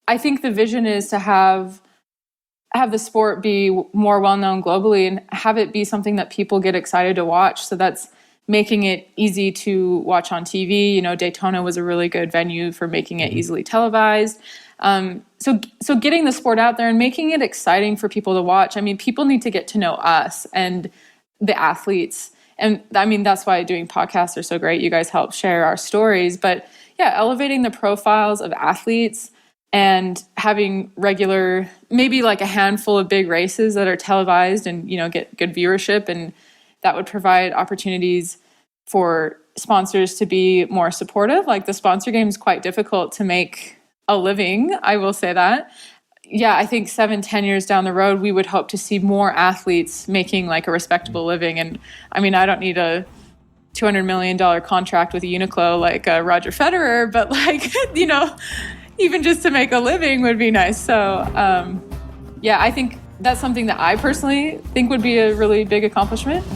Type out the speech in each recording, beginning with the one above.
I think the vision is to have the sport be more well-known globally and have it be something that people get excited to watch. So that's making it easy to watch on TV. Daytona was a really good venue for making it easily televised. So getting the sport out there and making it exciting for people to watch. I mean, people need to get to know us and the athletes. And I mean, that's why doing podcasts are so great. You guys help share our stories. But yeah, elevating the profiles of athletes and having regular, maybe like a handful of big races that are televised and, get good viewership. And that would provide opportunities for sponsors to be more supportive. Like the sponsor game is quite difficult to make a living, I will say that. Yeah, I think 7-10 years down the road, we would hope to see more athletes making like a respectable living. And I mean, I don't need a $200 million contract with Uniqlo like Roger Federer, but like, even just to make a living would be nice. So yeah, I think that's something that I personally think would be a really big accomplishment.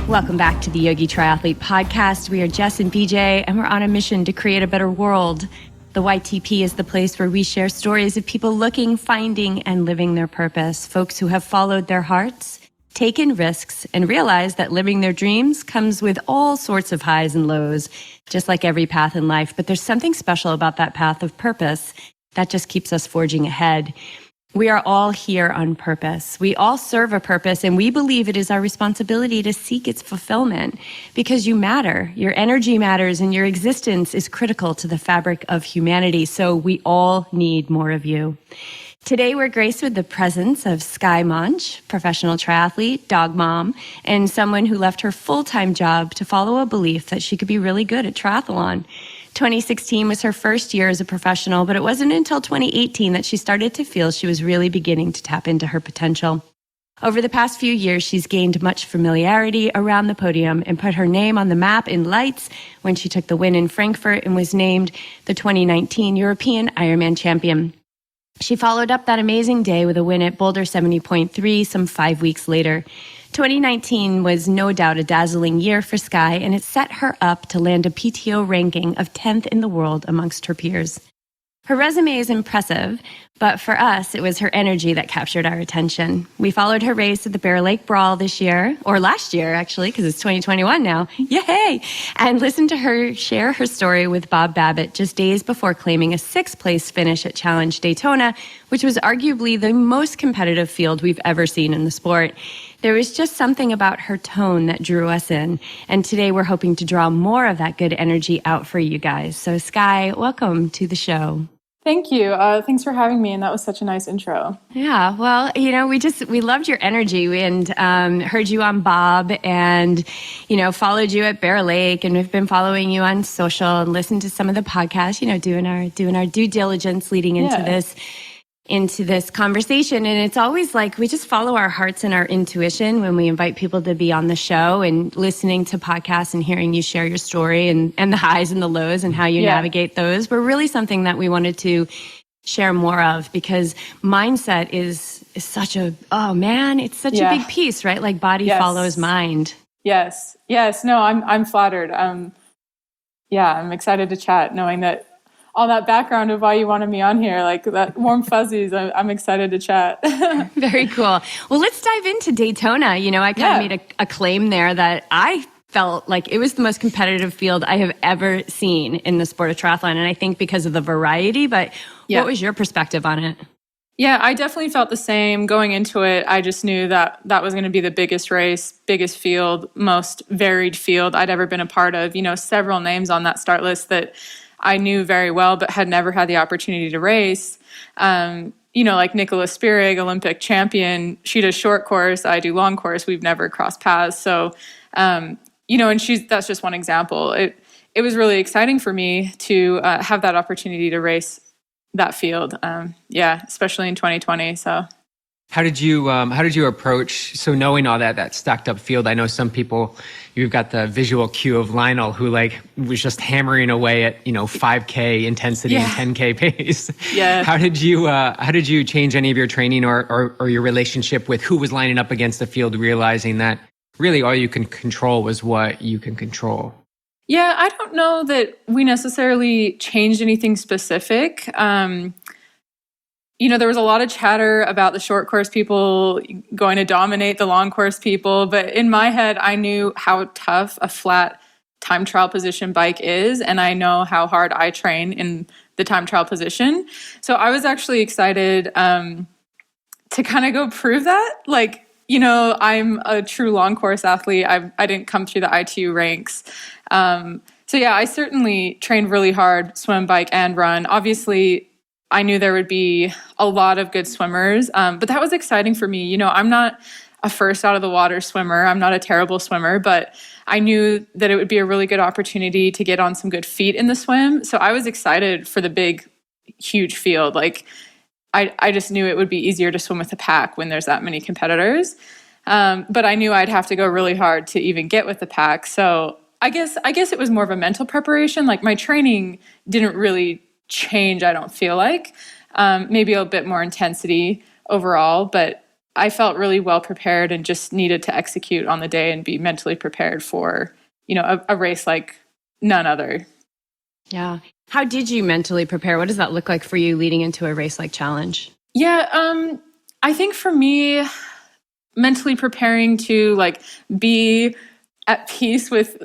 Welcome back to the Yogi Triathlete podcast. We are Jess and BJ, and we're on a mission to create a better world. The YTP is the place where we share stories of people looking, finding, and living their purpose. Folks who have followed their hearts, taken risks, and realized that living their dreams comes with all sorts of highs and lows, just like every path in life. But there's something special about that path of purpose that just keeps us forging ahead. We are all here on purpose. We all serve a purpose, and we believe it is our responsibility to seek its fulfillment because you matter. Your energy matters, and your existence is critical to the fabric of humanity. So we all need more of you. Today, we're graced with the presence of Skye Moench, professional triathlete, dog mom, and someone who left her full-time job to follow a belief that she could be really good at triathlon. 2016 was her first year as a professional, but it wasn't until 2018 that she started to feel she was really beginning to tap into her potential. Over the past few years, she's gained much familiarity around the podium and put her name on the map in lights when she took the win in Frankfurt and was named the 2019 European Ironman Champion. She followed up that amazing day with a win at Boulder 70.3 some 5 weeks later. 2019 was no doubt a dazzling year for Skye, and it set her up to land a PTO ranking of 10th in the world amongst her peers. Her resume is impressive, but for us, it was her energy that captured our attention. We followed her race at the Bear Lake Brawl this year, or last year, actually, because it's 2021 now. Yay! And listened to her share her story with Bob Babbitt just days before claiming a 6th place finish at Challenge Daytona, which was arguably the most competitive field we've ever seen in the sport. There was just something about her tone that drew us in. And today we're hoping to draw more of that good energy out for you guys. So Skye, welcome to the show. Thank you. Thanks for having me. And that was such a nice intro. Yeah. Well, we loved your energy and heard you on Bob and, followed you at Bear Lake, and we've been following you on social and listened to some of the podcasts, doing our due diligence leading into this conversation. And it's always like we just follow our hearts and our intuition when we invite people to be on the show, and listening to podcasts and hearing you share your story and the highs and the lows and how you navigate those were really something that we wanted to share more of, because mindset is such a, it's such a big piece, right? Like body follows mind. Yes. No, I'm flattered. I'm excited to chat, knowing that all that background of why you wanted me on here, like that warm fuzzies. I'm excited to chat. Very cool. Well, let's dive into Daytona. I kind of made a claim there that I felt like it was the most competitive field I have ever seen in the sport of triathlon. And I think because of the variety, but what was your perspective on it? Yeah, I definitely felt the same going into it. I just knew that was going to be the biggest race, biggest field, most varied field I'd ever been a part of. Several names on that start list that I knew very well, but had never had the opportunity to race. Like Nicholas Spirig, Olympic champion. She does short course. I do long course. We've never crossed paths. So, and that's just one example. It was really exciting for me to have that opportunity to race that field. Especially in 2020. So. How did you approach, so knowing all that stacked up field? I know some people, you've got the visual cue of Lionel, who was just hammering away at 5K intensity and 10K pace. Yeah. How did you change any of your training or your relationship with who was lining up against the field, realizing that really all you can control was what you can control? Yeah, I don't know that we necessarily changed anything specific. There was a lot of chatter about the short course people going to dominate the long course people. But in my head, I knew how tough a flat time trial position bike is. And I know how hard I train in the time trial position. So I was actually excited to kind of go prove that. Like, I'm a true long course athlete. I didn't come through the ITU ranks. So yeah, I certainly trained really hard, swim, bike, and run. Obviously, I knew there would be a lot of good swimmers, but that was exciting for me. I'm not a first out of the water swimmer. I'm not a terrible swimmer, but I knew that it would be a really good opportunity to get on some good feet in the swim. So I was excited for the big, huge field. Like, I just knew it would be easier to swim with a pack when there's that many competitors. But I knew I'd have to go really hard to even get with the pack. So I guess it was more of a mental preparation. Like, my training didn't really change, I don't feel like. Maybe a bit more intensity overall, but I felt really well prepared and just needed to execute on the day and be mentally prepared for, a race like none other. Yeah. How did you mentally prepare? What does that look like for you leading into a race like Challenge? Yeah, I think for me, mentally preparing to be at peace with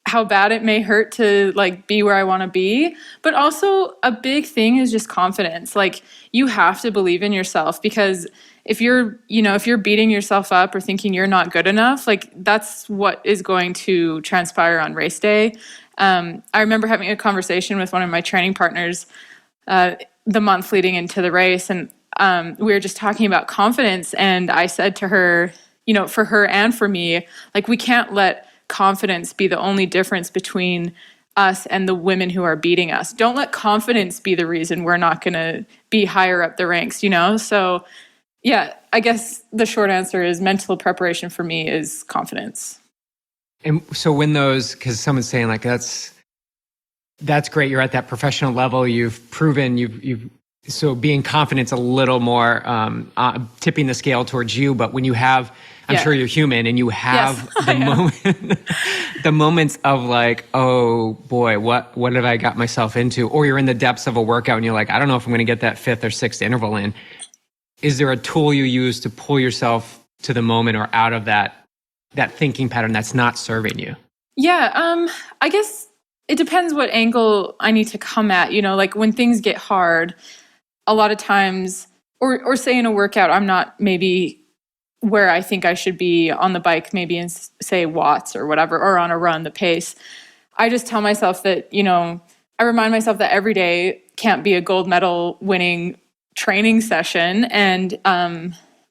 how bad it may hurt to be where I want to be. But also a big thing is just confidence. Like, you have to believe in yourself, because if you're beating yourself up or thinking you're not good enough, that's what is going to transpire on race day. I remember having a conversation with one of my training partners the month leading into the race, and we were just talking about confidence. And I said to her, for her and for me, we can't let confidence be the only difference between us and the women who are beating us. Don't let confidence be the reason we're not going to be higher up the ranks, So, yeah, I guess the short answer is mental preparation for me is confidence. And so when because someone's saying that's great, you're at that professional level, you've proven, so being confident's a little more tipping the scale towards you. But when you have, I'm sure you're human, and you have the moments of oh boy, what have I got myself into? Or you're in the depths of a workout and you're like, I don't know if I'm going to get that 5th or 6th interval in. Is there a tool you use to pull yourself to the moment or out of that thinking pattern that's not serving you? Yeah, I guess it depends what angle I need to come at. When things get hard, a lot of times, or say in a workout, I'm not maybe where I think I should be on the bike, maybe in say watts or whatever, or on a run, the pace. I just tell myself that, I remind myself that every day can't be a gold medal winning training session. And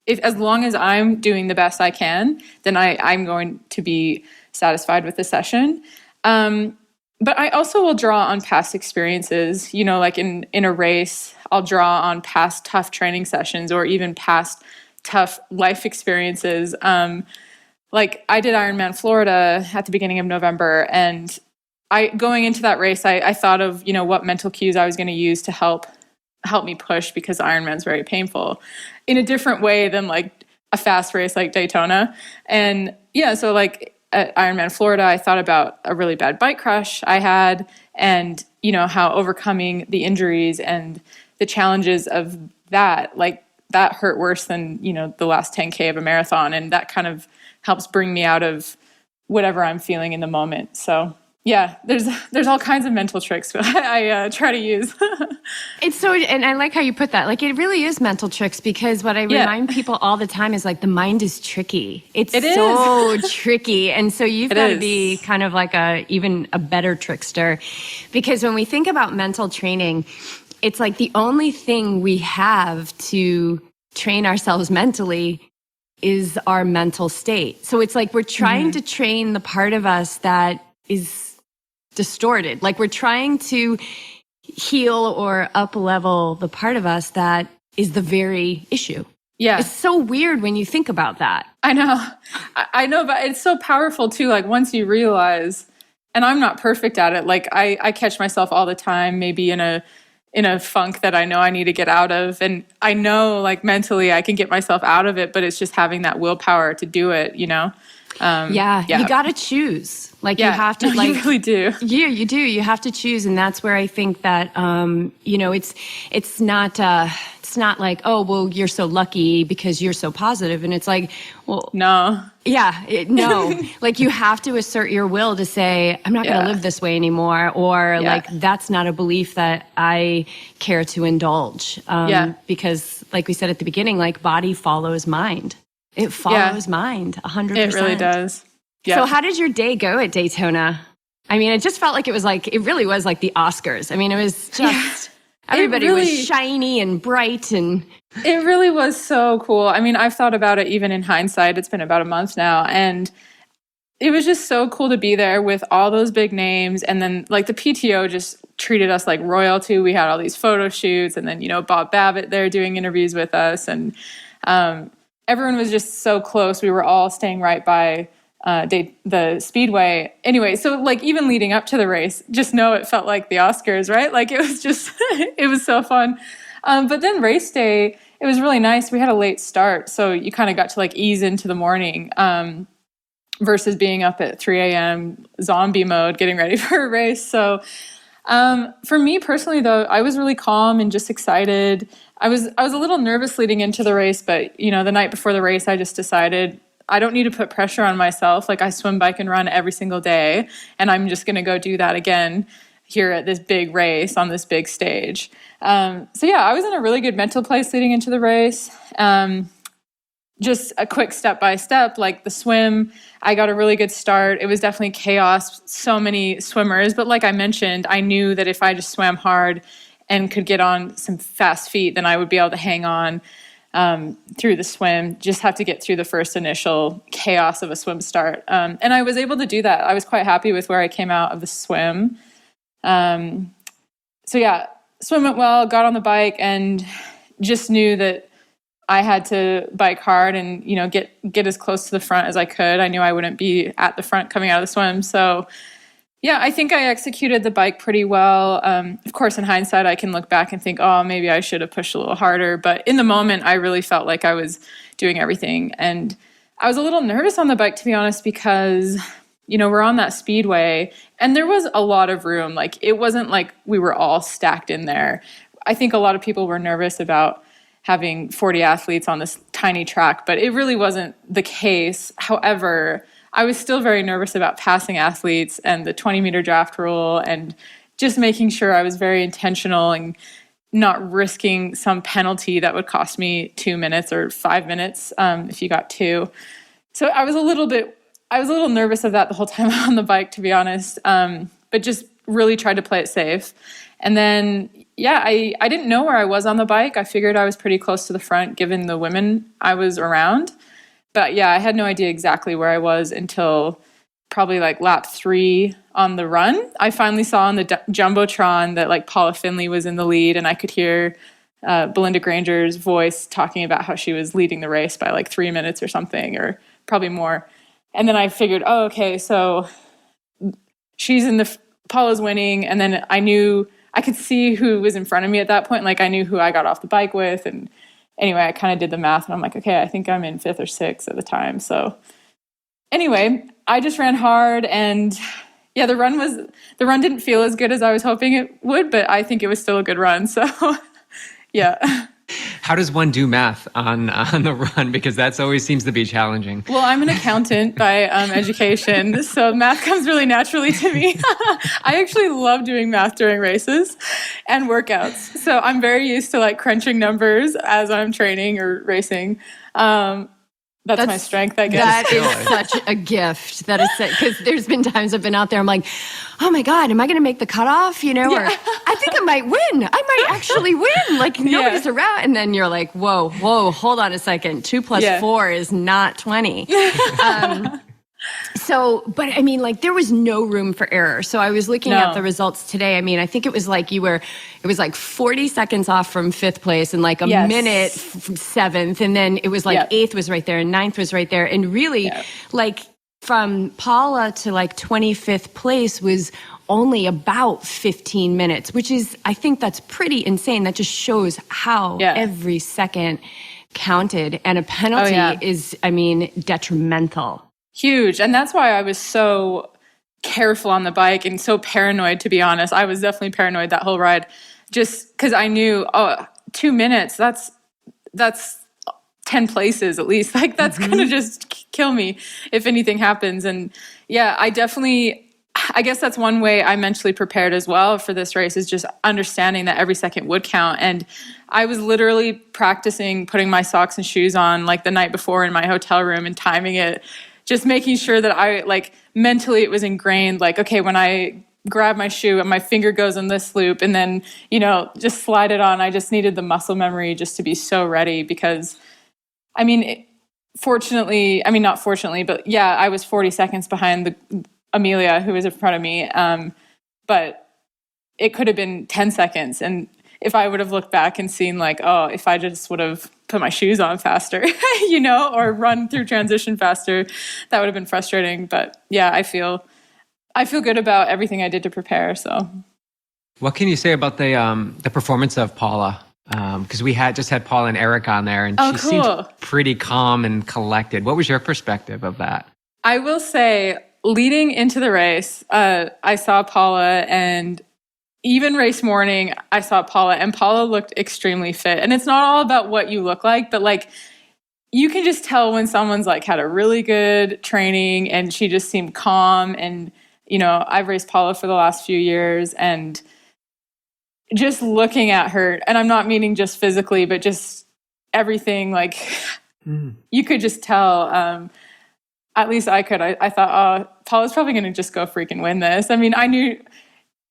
if as long as I'm doing the best I can, then I'm going to be satisfied with the session. But I also will draw on past experiences, in a race, I'll draw on past tough training sessions or even past tough life experiences. I did Ironman Florida at the beginning of November, and going into that race, I thought of, what mental cues I was going to use to help me push, because Ironman's very painful in a different way than a fast race like Daytona. And yeah, so at Ironman Florida, I thought about a really bad bike crash I had, and how overcoming the injuries and the challenges of that, that hurt worse than the last 10K of a marathon, and that kind of helps bring me out of whatever I'm feeling in the moment. So yeah, there's all kinds of mental tricks I try to use. And I like how you put that. It really is mental tricks, because what I remind people all the time is the mind is tricky. It is tricky. And so you've got to be kind of even a better trickster, because when we think about mental training, it's the only thing we have to train ourselves mentally is our mental state. So it's we're trying to train the part of us that is distorted. We're trying to heal or up level the part of us that is the very issue. Yeah. It's so weird when you think about that. I know, but it's so powerful too. Once you realize, and I'm not perfect at it. I catch myself all the time, maybe in a funk that I know I need to get out of. And I know mentally I can get myself out of it, but it's just having that willpower to do it, You got to choose. Like you have to, like you really do. Yeah, you do. You have to choose, and that's where I think that it's not like, oh, well, you're so lucky because you're so positive, and it's like, well, no. No. Like you have to assert your will to say, I'm not going to live this way anymore, or like that's not a belief that I care to indulge. Because, like we said at the beginning, like body follows mind. It follows mind 100%. It really does. Yeah. So how did your day go at Daytona? I mean, it just felt like it really was like the Oscars. I mean, it was just, everybody was shiny and bright, and it really was so cool. I mean, I've thought about it even in hindsight. It's been about a month now, and it was just so cool to be there with all those big names. And then like the PTO just treated us like royalty. We had all these photo shoots, and then, Bob Babbitt there doing interviews with us, and everyone was just so close. We were all staying right by the speedway. Anyway, so like even leading up to the race, just know it felt like the Oscars, right? Like it was just, it was so fun. But then race day, it was really nice. We had a late start, so you kind of got to like ease into the morning versus being up at 3 a.m. zombie mode, getting ready for a race. So for me personally, though, I was really calm and just excited. I was a little nervous leading into the race, but the night before the race, I just decided I don't need to put pressure on myself. Like I swim, bike, and run every single day, and I'm just going to go do that again here at this big race on this big stage. I was in a really good mental place leading into the race. Just a quick step by step, like the swim, I got a really good start. It was definitely chaos, so many swimmers. But like I mentioned, I knew that if I just swam hard and could get on some fast feet, then I would be able to hang on through the swim. Just have to get through the first initial chaos of a swim start. And I was able to do that. I was quite happy with where I came out of the swim. Swim went well, got on the bike, and just knew that I had to bike hard and, get as close to the front as I could. I knew I wouldn't be at the front coming out of the swim. So I think I executed the bike pretty well. Of course, in hindsight, I can look back and think, oh, maybe I should have pushed a little harder. But in the moment, I really felt like I was doing everything. And I was a little nervous on the bike, to be honest, because, we're on that speedway and there was a lot of room. Like, it wasn't like we were all stacked in there. I think a lot of people were nervous about having 40 athletes on this tiny track, but it really wasn't the case. However, I was still very nervous about passing athletes and the 20-meter draft rule, and just making sure I was very intentional and not risking some penalty that would cost me 2 minutes or 5 minutes if you got 2. So I was a little nervous of that the whole time on the bike, to be honest, but just really tried to play it safe. And then, I didn't know where I was on the bike. I figured I was pretty close to the front given the women I was around. But I had no idea exactly where I was until probably like lap 3 on the run. I finally saw on the Jumbotron that like Paula Finley was in the lead, and I could hear Belinda Granger's voice talking about how she was leading the race by like 3 minutes or something, or probably more. And then I figured, oh, okay, so she's Paula's winning. And then I could see who was in front of me at that point. Like I knew who I got off the bike with. And anyway, I kind of did the math and I'm like, okay, I think I'm in 5th or 6th at the time. So anyway, I just ran hard, and the run didn't feel as good as I was hoping it would, but I think it was still a good run. So yeah. How does one do math on the run? Because that's always seems to be challenging. Well, I'm an accountant by education, so math comes really naturally to me. I actually love doing math during races and workouts. So I'm very used to like crunching numbers as I'm training or racing. That's my strength, I guess. That is such a gift. That is because there's been times I've been out there, I'm like, oh my God, am I going to make the cutoff? Or I think I might win. I might actually win. Like nobody's around. And then you're like, whoa, hold on a second. 2 + 4 is not 20. But I mean, like there was no room for error. So I was looking at the results today. I mean, I think it was like it was like 40 seconds off from 5th place and like a minute from 7th. And then it was like 8th was right there and 9th was right there. And really like from Paula to like 25th place was only about 15 minutes, which is, I think that's pretty insane. That just shows how every second counted. And a penalty is, I mean, detrimental. Huge. And that's why I was so careful on the bike and so paranoid, to be honest. I was definitely paranoid that whole ride, just because I knew, 2 minutes, that's 10 places at least. Like, that's going to just kill me if anything happens. And yeah, I guess that's one way I mentally prepared as well for this race, is just understanding that every second would count. And I was literally practicing putting my socks and shoes on like the night before in my hotel room and timing it, just making sure that I, like, mentally it was ingrained, like, okay, when I grab my shoe and my finger goes in this loop and then, just slide it on. I just needed the muscle memory just to be so ready, because I mean, not fortunately, but yeah, I was 40 seconds behind Amelia, who was in front of me. But it could have been 10 seconds. And if I would have looked back and seen, like, oh, if I just would have put my shoes on faster, or run through transition faster, that would have been frustrating. But yeah, I feel good about everything I did to prepare. So, what can you say about the performance of Paula? Because we just had Paula and Eric on there, and she seemed pretty calm and collected. What was your perspective of that? I will say, leading into the race, I saw Paula, and even race morning, I saw Paula, and Paula looked extremely fit. And it's not all about what you look like, but like, you can just tell when someone's like had a really good training, and she just seemed calm. And, I've raced Paula for the last few years, and just looking at her, and I'm not meaning just physically, but just everything, like, you could just tell, at least I could. I thought, Paula's probably going to just go freaking win this. I mean, I knew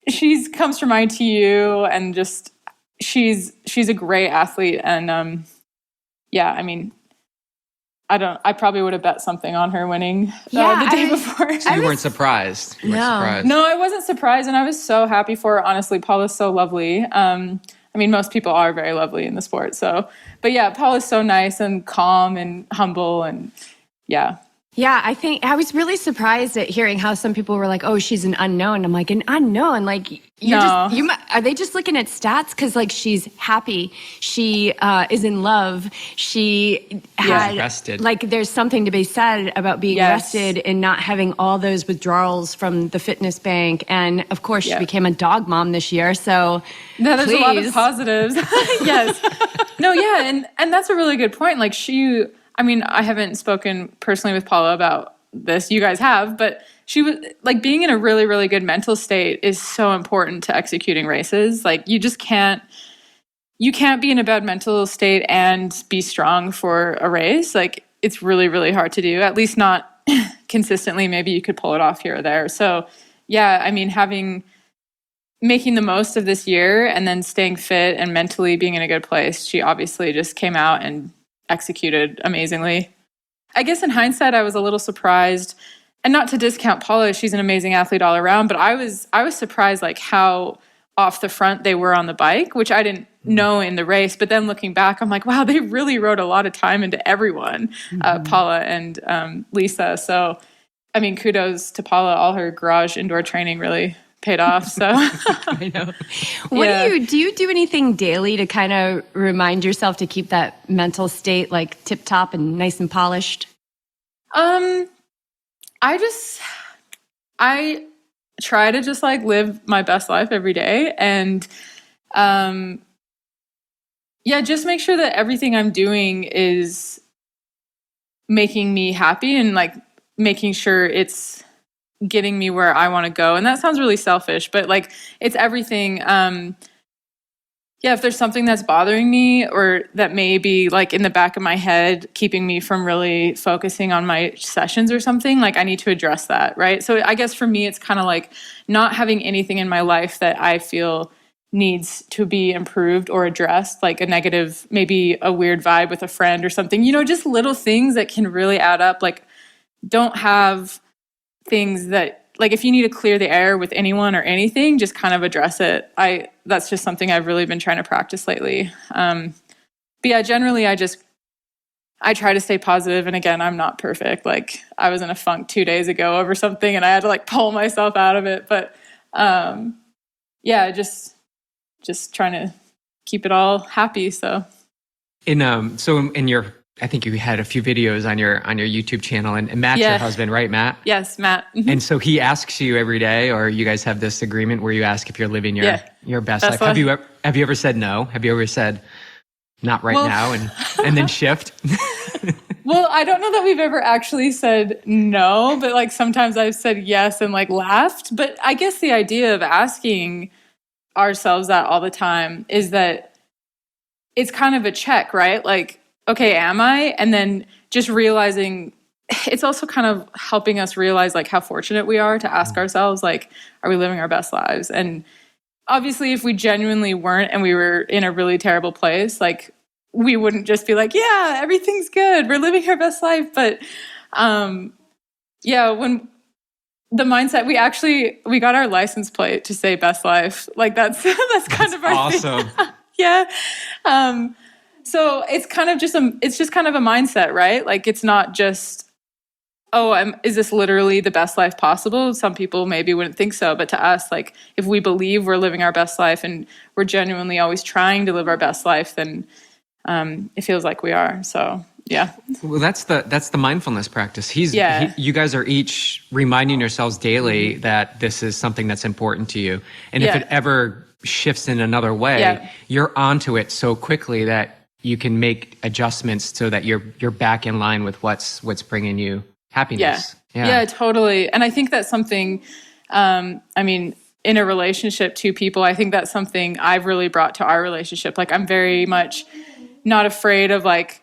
she comes from ITU, and just she's a great athlete. And yeah, I mean, I probably would have bet something on her winning the day before. So you weren't surprised? No, I wasn't surprised, and I was so happy for her. Honestly, Paula's so lovely. I mean, most people are very lovely in the sport. So, but yeah, Paula's so nice and calm and humble, and yeah. Yeah, I think I was really surprised at hearing how some people were like, "Oh, she's an unknown." I'm like, "An unknown? Like, are they just looking at stats? Because like, she's happy, she is in love, she had rested. Like, there's something to be said about being rested and not having all those withdrawals from the fitness bank. And of course, she became a dog mom this year. So there's a lot of positives. Yes, no, yeah, and that's a really good point. Like I mean, I haven't spoken personally with Paula about this. You guys have, but she was like, being in a really, really good mental state is so important to executing races. Like, you can't be in a bad mental state and be strong for a race. Like, it's really, really hard to do, at least not consistently. Maybe you could pull it off here or there. So yeah, I mean, making the most of this year and then staying fit and mentally being in a good place, she obviously just came out and executed amazingly. I guess in hindsight, I was a little surprised, and not to discount Paula, she's an amazing athlete all around, but I was surprised, like, how off the front they were on the bike, which I didn't know in the race. But then looking back, I'm like, wow, they really wrote a lot of time into everyone, Paula and Lisa. So, I mean, kudos to Paula. All her garage indoor training really paid off. So I know. Do you do anything daily to kind of remind yourself to keep that mental state like tip top and nice and polished? I try to just like live my best life every day, and just make sure that everything I'm doing is making me happy and like making sure it's getting me where I want to go. And that sounds really selfish, but like, it's everything. If there's something that's bothering me or that may be like in the back of my head, keeping me from really focusing on my sessions or something, like, I need to address that. Right. So I guess for me, it's kind of like not having anything in my life that I feel needs to be improved or addressed, like a negative, maybe a weird vibe with a friend or something, just little things that can really add up. Like, don't have things that, like, if you need to clear the air with anyone or anything, just kind of address it. That's just something I've really been trying to practice lately. But yeah, generally I try to stay positive. And again, I'm not perfect. Like, I was in a funk 2 days ago over something and I had to like pull myself out of it. But just trying to keep it all happy. So in your I think you had a few videos on your YouTube channel, and Matt's your husband, right, Matt? Yes, Matt. Mm-hmm. And so he asks you every day, or you guys have this agreement where you ask if you're living your best life. Have you ever said no? Have you ever said not right now and then shift? Well, I don't know that we've ever actually said no, but like sometimes I've said yes and like laughed. But I guess the idea of asking ourselves that all the time is that it's kind of a check, right? Like, okay, am I? And then just realizing, it's also kind of helping us realize like how fortunate we are to ask ourselves, like, are we living our best lives? And obviously if we genuinely weren't and we were in a really terrible place, like we wouldn't just be like, yeah, everything's good, we're living our best life. But when the mindset, we got our license plate to say best life. Like that's kind of our awesome thing. Yeah. So it's kind of just kind of a mindset, right? Like it's not just, is this literally the best life possible? Some people maybe wouldn't think so, but to us, like if we believe we're living our best life and we're genuinely always trying to live our best life, then it feels like we are. So yeah. Well, that's the mindfulness practice. You guys are each reminding yourselves daily that this is something that's important to you. And if it ever shifts in another way, you're onto it so quickly that you can make adjustments so that you're back in line with what's bringing you happiness. Yeah, totally. And I think that's something, in a relationship, two people, I think that's something I've really brought to our relationship. Like I'm very much not afraid of like,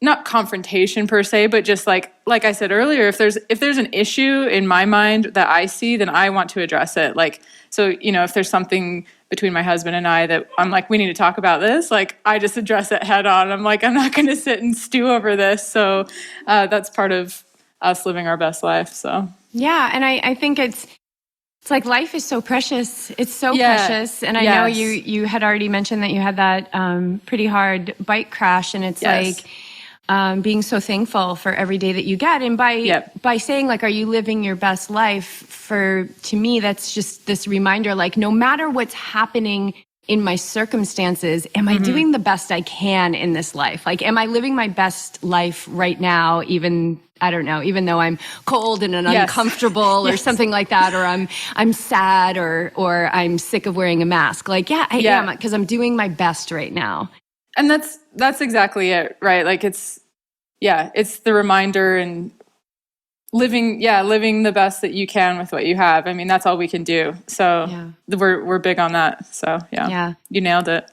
not confrontation per se, but just like I said earlier, if there's an issue in my mind that I see, then I want to address it. Like, so, if there's something between my husband and I that I'm like, we need to talk about this, like I just address it head on. I'm like, I'm not going to sit and stew over this. So that's part of us living our best life. So yeah. And I think it's like life is so precious. It's so precious. And I know you had already mentioned that you had that pretty hard bike crash, and it's like being so thankful for every day that you get. And by saying like, are you living your best life? To me, that's just this reminder, like no matter what's happening in my circumstances, am I doing the best I can in this life? Like, am I living my best life right now? Even though I'm cold and uncomfortable or something like that, or I'm sad or I'm sick of wearing a mask. Like, I am, because I'm doing my best right now. And that's exactly it, right? Like it's the reminder and living the best that you can with what you have. I mean, that's all we can do. So we're big on that. So you nailed it.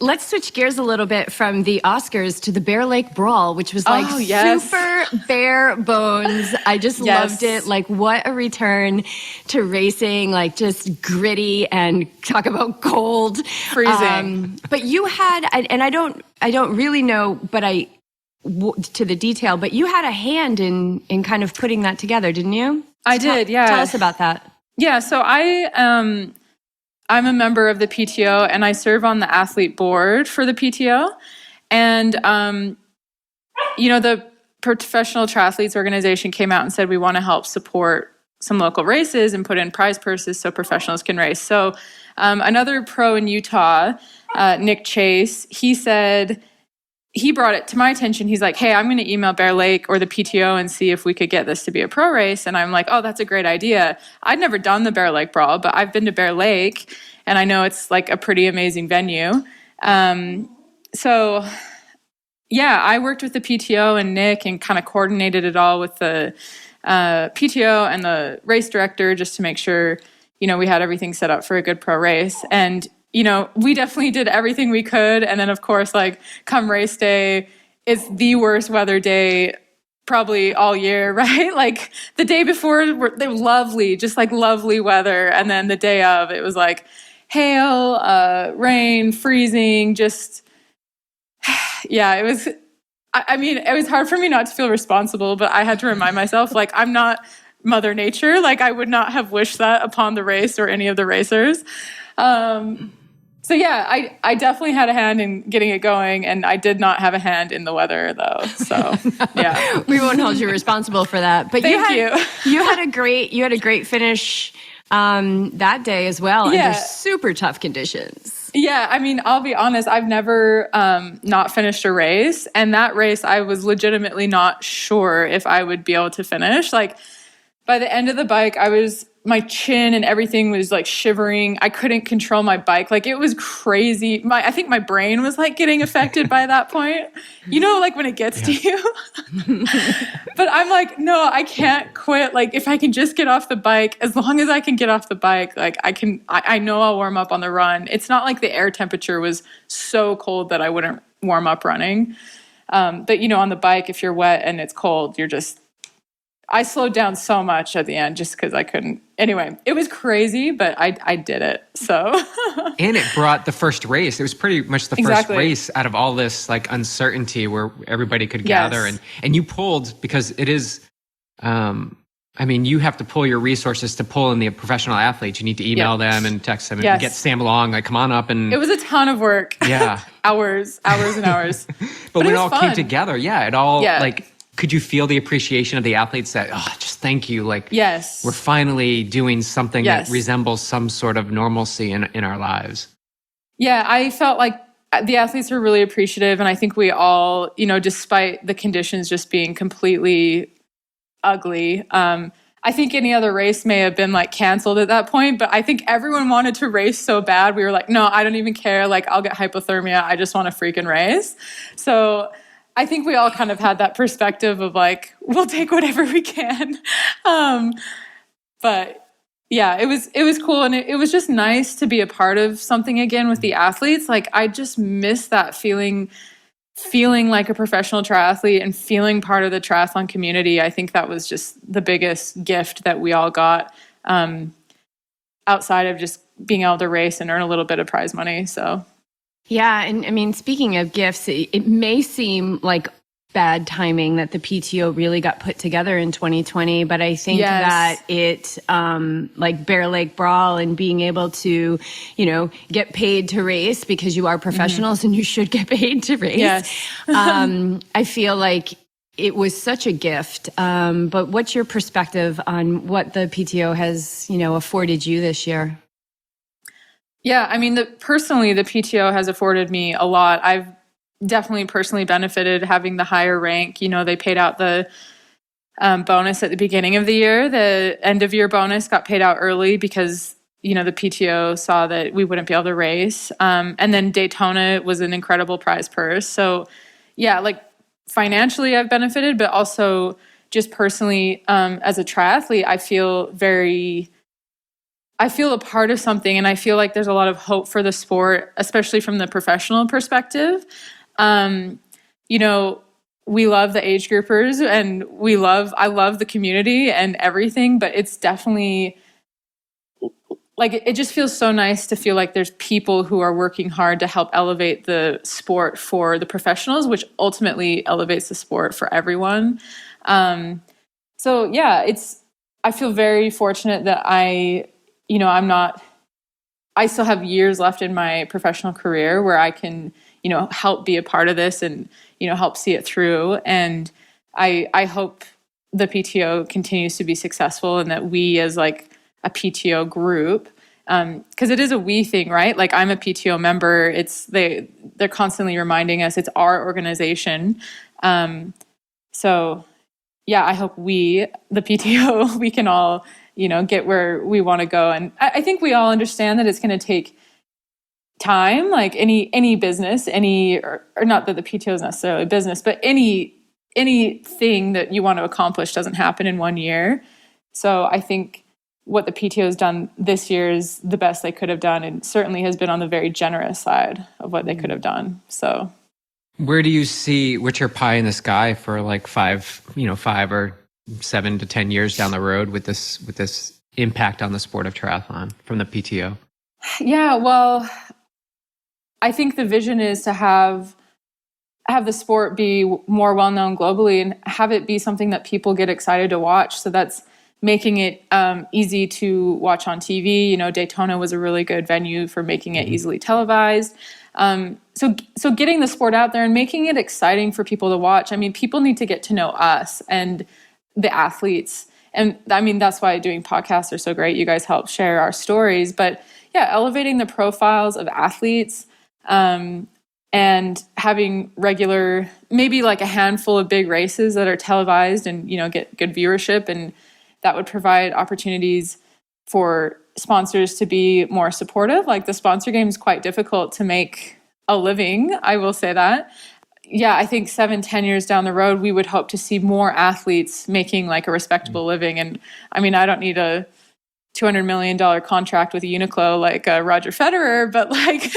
Let's switch gears a little bit from the Oscars to the Bear Lake Brawl, which was like super bare bones. I just loved it. Like what a return to racing, like just gritty and talk about cold. Freezing. But you had, and I don't really know, but to the detail, but you had a hand in kind of putting that together, didn't you? I did, yeah. Tell us about that. Yeah, so I'm a member of the PTO and I serve on the athlete board for the PTO. And, the Professional Triathletes Organization came out and said, we want to help support some local races and put in prize purses so professionals can race. So another pro in Utah, Nick Chase, he brought it to my attention. He's like, hey, I'm going to email Bear Lake or the PTO and see if we could get this to be a pro race. And I'm like, oh, that's a great idea. I'd never done the Bear Lake Brawl, but I've been to Bear Lake and I know it's like a pretty amazing venue. So I worked with the PTO and Nick and kind of coordinated it all with the PTO and the race director just to make sure, we had everything set up for a good pro race. And we definitely did everything we could. And then, of course, like come race day, it's the worst weather day probably all year, right? Like the day before, they were lovely, just like lovely weather. And then the day of, it was like hail, rain, freezing, just, it was, it was hard for me not to feel responsible, but I had to remind myself, like, I'm not Mother Nature. Like I would not have wished that upon the race or any of the racers. I definitely had a hand in getting it going, and I did not have a hand in the weather, though. So, we won't hold you responsible for that. But Thank you. You had a great finish that day as well, under super tough conditions. Yeah, I mean, I'll be honest, I've never not finished a race. And that race, I was legitimately not sure if I would be able to finish. Like, by the end of the bike, my chin and everything was like shivering. I couldn't control my bike. Like, it was crazy. I think my brain was like getting affected by that point. You know, like when it gets to you. But I'm like, no, I can't quit. Like, if I can just get off the bike, as long as I can get off the bike, like I know I'll warm up on the run. It's not like the air temperature was so cold that I wouldn't warm up running. But you know, on the bike, if you're wet and it's cold, I slowed down so much at the end just because I couldn't. Anyway, it was crazy, but I did it. So, and it brought the first race. It was pretty much the first race out of all this like uncertainty where everybody could gather, and you pulled, because it is. I mean, you have to pull your resources to pull in the professional athletes. You need to email them and text them and get Sam along. Like, come on up, and it was a ton of work. Yeah, hours and hours. but when it all came together, it all like. Could you feel the appreciation of the athletes that, just thank you. Like, yes, we're finally doing something that resembles some sort of normalcy in our lives. Yeah, I felt like the athletes were really appreciative. And I think we all, you know, despite the conditions just being completely ugly, I think any other race may have been like canceled at that point, but I think everyone wanted to race so bad. We were like, no, I don't even care. Like, I'll get hypothermia. I just want to freaking race. So I think we all kind of had that perspective of like, we'll take whatever we can. But yeah, it was cool. And it was just nice to be a part of something again with the athletes. Like, I just miss that feeling like a professional triathlete and feeling part of the triathlon community. I think that was just the biggest gift that we all got, outside of just being able to race and earn a little bit of prize money. So. Yeah. And I mean, speaking of gifts, it may seem like bad timing that the PTO really got put together in 2020, but I think that it, like Bear Lake Brawl and being able to, you know, get paid to race because you are professionals and you should get paid to race. Yes. I feel like it was such a gift. But what's your perspective on what the PTO has, you know, afforded you this year? Yeah, I mean, personally, the PTO has afforded me a lot. I've definitely personally benefited having the higher rank. You know, they paid out the bonus at the beginning of the year. The end of year bonus got paid out early because, you know, the PTO saw that we wouldn't be able to race. And then Daytona was an incredible prize purse. So yeah, like financially I've benefited, but also just personally, as a triathlete, I feel a part of something, and I feel like there's a lot of hope for the sport, especially from the professional perspective. You know, we love the age groupers and I love the community and everything, but it's definitely like, it just feels so nice to feel like there's people who are working hard to help elevate the sport for the professionals, which ultimately elevates the sport for everyone. So yeah, I feel very fortunate that I still have years left in my professional career where I can, you know, help be a part of this and, you know, help see it through. And I hope the PTO continues to be successful and that we as like a PTO group, because it is a we thing, right? Like, I'm a PTO member. They're constantly reminding us it's our organization. So yeah, I hope the PTO, we can all, you know, get where we want to go. And I think we all understand that it's going to take time, like any business, or not that the PTO is necessarily a business, but anything that you want to accomplish doesn't happen in 1 year. So I think what the PTO has done this year is the best they could have done, and certainly has been on the very generous side of what they could have done. So where do you see, what's your pie in the sky for like 5 or 7 to 10 years down the road with this impact on the sport of triathlon from the PTO? Yeah, well, I think the vision is to have the sport be more well-known globally and have it be something that people get excited to watch. So that's making it easy to watch on TV. You know, Daytona was a really good venue for making it easily televised. So getting the sport out there and making it exciting for people to watch. I mean, people need to get to know us and the athletes. And I mean, that's why doing podcasts are so great. You guys help share our stories. But elevating the profiles of athletes, and having regular, maybe like a handful of big races that are televised and, get good viewership. And that would provide opportunities for sponsors to be more supportive. Like the sponsor game is quite difficult to make a living. I will say that. Yeah, I think 7-10 years down the road, we would hope to see more athletes making like a respectable living. And I mean, I don't need a $200 million contract with Uniqlo like Roger Federer, but like,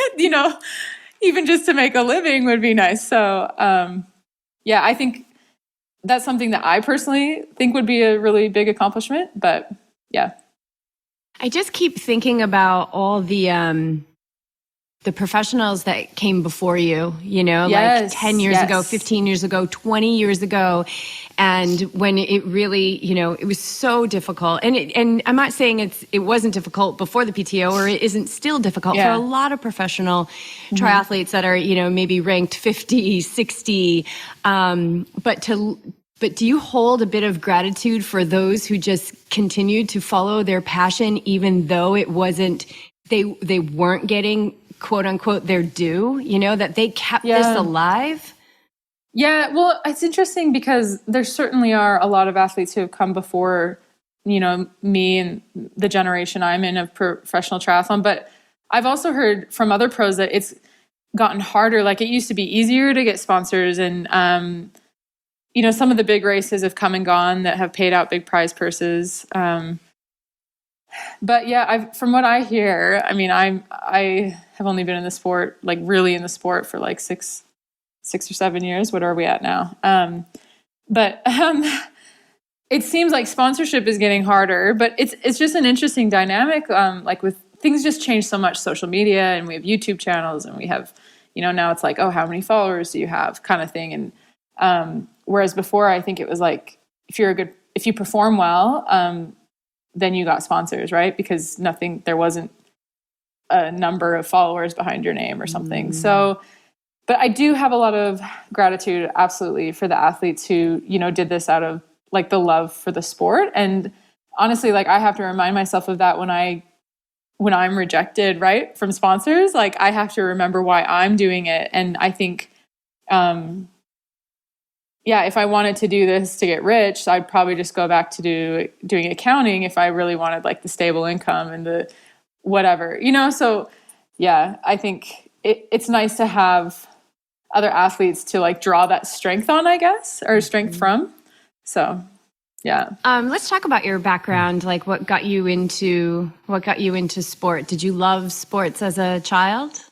even just to make a living would be nice. So, I think that's something that I personally think would be a really big accomplishment. But yeah. I just keep thinking about all the professionals that came before you, like 10 years ago, 15 years ago, 20 years ago. And when it really, it was so difficult. And I'm not saying it wasn't difficult before the PTO, or it isn't still difficult for a lot of professional triathletes that are, maybe ranked 50, 60. But do you hold a bit of gratitude for those who just continued to follow their passion, even though it wasn't, they weren't getting quote unquote their due, that they kept this alive? Yeah, well, it's interesting because there certainly are a lot of athletes who have come before, me and the generation I'm in of professional triathlon. But I've also heard from other pros that it's gotten harder. Like it used to be easier to get sponsors, and some of the big races have come and gone that have paid out big prize purses. But yeah, from what I hear, I mean, I have only been in the sport, like really in the sport, for like six or 7 years. What are we at now? But it seems like sponsorship is getting harder, but it's just an interesting dynamic. Like with things just change so much, social media, and we have YouTube channels, and we have, now it's like, oh, how many followers do you have, kind of thing. And whereas before, I think it was like, if you perform well, then you got sponsors, right? Because there wasn't a number of followers behind your name or something. So, but I do have a lot of gratitude, absolutely, for the athletes who, did this out of like the love for the sport. And honestly, like I have to remind myself of that when I'm rejected, right, from sponsors. Like I have to remember why I'm doing it. And I think, if I wanted to do this to get rich, I'd probably just go back to doing accounting if I really wanted like the stable income and the whatever, So yeah, I think it's nice to have other athletes to like draw that strength on, I guess, or strength from. So yeah. Let's talk about your background. Like what got you into sport? Did you love sports as a child?